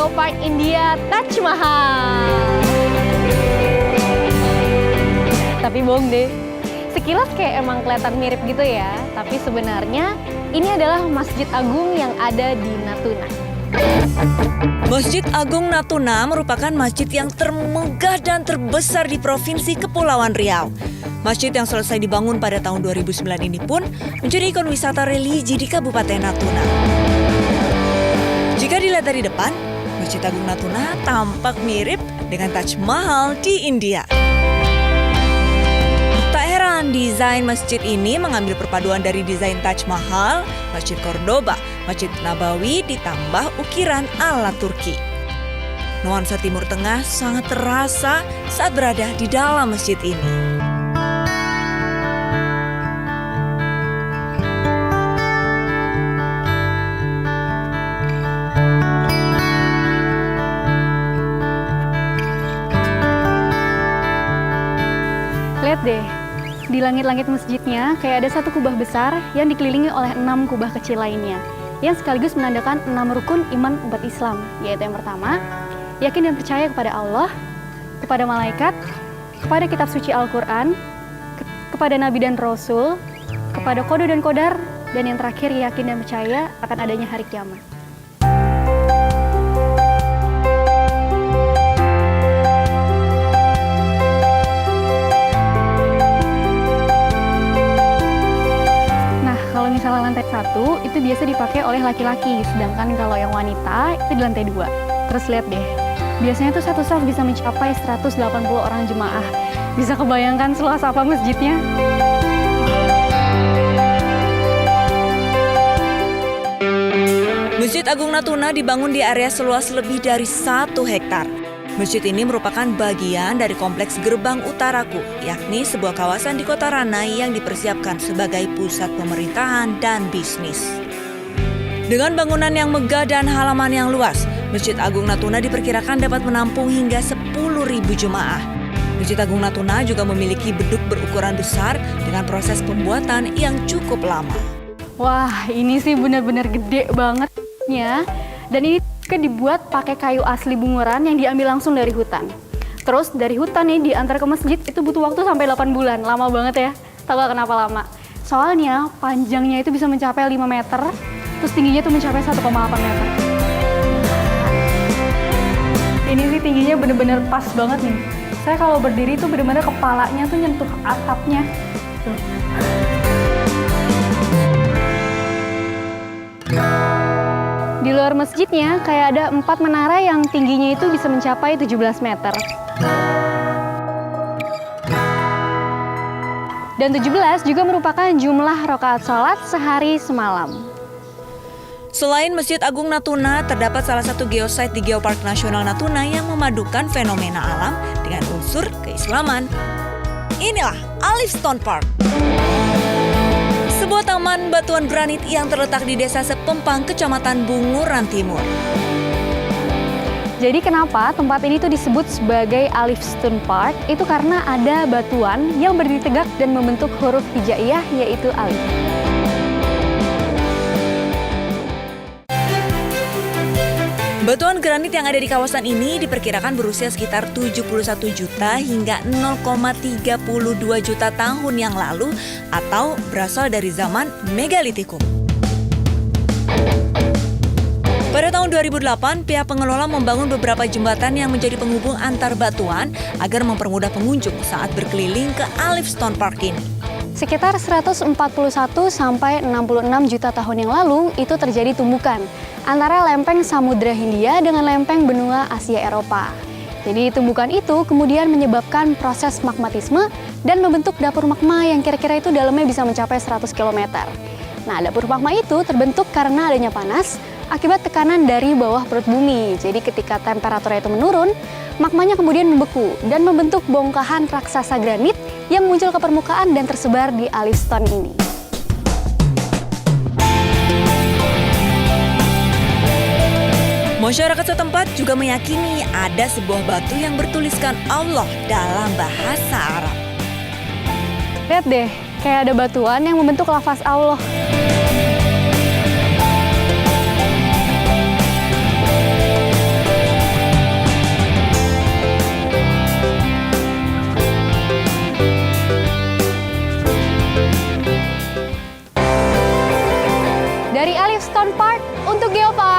Geopark India Taj Mahal. Tapi bohong deh, sekilas kayak emang kelihatan mirip gitu ya. Tapi sebenarnya ini adalah Masjid Agung yang ada di Natuna. Masjid Agung Natuna merupakan masjid yang termegah dan terbesar di Provinsi Kepulauan Riau. Masjid yang selesai dibangun pada tahun 2009 ini pun menjadi ikon wisata religi di Kabupaten Natuna. Jika dilihat dari depan, Masjid Agung Natuna tampak mirip dengan Taj Mahal di India. Tak heran, desain masjid ini mengambil perpaduan dari desain Taj Mahal, Masjid Cordoba, Masjid Nabawi ditambah ukiran ala Turki. Nuansa Timur Tengah sangat terasa saat berada di dalam masjid ini. Lihat deh, di langit-langit masjidnya kayak ada satu kubah besar yang dikelilingi oleh 6 kubah kecil lainnya, yang sekaligus menandakan 6 rukun iman umat Islam, yaitu yang pertama, yakin dan percaya kepada Allah, kepada malaikat, kepada kitab suci Al-Quran, kepada Nabi dan Rasul, kepada Qada dan Qadar, dan yang terakhir yakin dan percaya akan adanya hari kiamat. Kalau misalnya lantai 1 itu biasa dipakai oleh laki-laki, sedangkan kalau yang wanita itu di lantai 2. Terus lihat deh, biasanya tuh satu saf bisa mencapai 180 orang jemaah. Bisa kebayangkan seluas apa masjidnya? Masjid Agung Natuna dibangun di area seluas lebih dari 1 hektar. Masjid ini merupakan bagian dari kompleks Gerbang Utaraku, yakni sebuah kawasan di Kota Ranai yang dipersiapkan sebagai pusat pemerintahan dan bisnis. Dengan bangunan yang megah dan halaman yang luas, Masjid Agung Natuna diperkirakan dapat menampung hingga 10.000 jemaah. Masjid Agung Natuna juga memiliki beduk berukuran besar dengan proses pembuatan yang cukup lama. Wah, ini sih benar-benar gede banget ya. Dan ini dibuat pakai kayu asli bunguran yang diambil langsung dari hutan. Terus dari hutan nih diantar ke masjid itu butuh waktu sampai 8 bulan. Lama banget ya. Tahu gak kenapa lama? Soalnya panjangnya itu bisa mencapai 5 meter, terus tingginya itu mencapai 1,8 meter. Ini sih tingginya bener-bener pas banget nih. Saya kalau berdiri tuh bener-bener kepalanya tuh nyentuh atapnya. Tuh. Di luar masjidnya kayak ada 4 menara yang tingginya itu bisa mencapai 17 meter. Dan 17 juga merupakan jumlah rakaat sholat sehari semalam. Selain Masjid Agung Natuna, terdapat salah satu geosite di Geopark Nasional Natuna yang memadukan fenomena alam dengan unsur keislaman. Inilah Alif Stone Park. Sebuah taman batuan granit yang terletak di Desa Sepempang, Kecamatan Bunguran Timur. Jadi kenapa tempat ini tuh disebut sebagai Alif Stone Park? Itu karena ada batuan yang berdiri tegak dan membentuk huruf hijaiyah yaitu alif. Batuan granit yang ada di kawasan ini diperkirakan berusia sekitar 71 juta hingga 0,32 juta tahun yang lalu atau berasal dari zaman Megalitikum. Pada tahun 2008, pihak pengelola membangun beberapa jembatan yang menjadi penghubung antar batuan agar mempermudah pengunjung saat berkeliling ke Alif Stone Park ini. Sekitar 141 sampai 66 juta tahun yang lalu itu terjadi tumbukan antara lempeng Samudra Hindia dengan lempeng benua Asia Eropa. Jadi tumbukan itu kemudian menyebabkan proses magmatisme dan membentuk dapur magma yang kira-kira itu dalamnya bisa mencapai 100 km. Nah, dapur magma itu terbentuk karena adanya panas akibat tekanan dari bawah perut bumi. Jadi ketika temperaturnya itu menurun, magmanya kemudian membeku dan membentuk bongkahan raksasa granit yang muncul ke permukaan dan tersebar di Alif Stone ini. Masyarakat setempat juga meyakini ada sebuah batu yang bertuliskan Allah dalam bahasa Arab. Lihat deh, kayak ada batuan yang membentuk lafaz Allah. Dari Alif Stone Park untuk Geopark.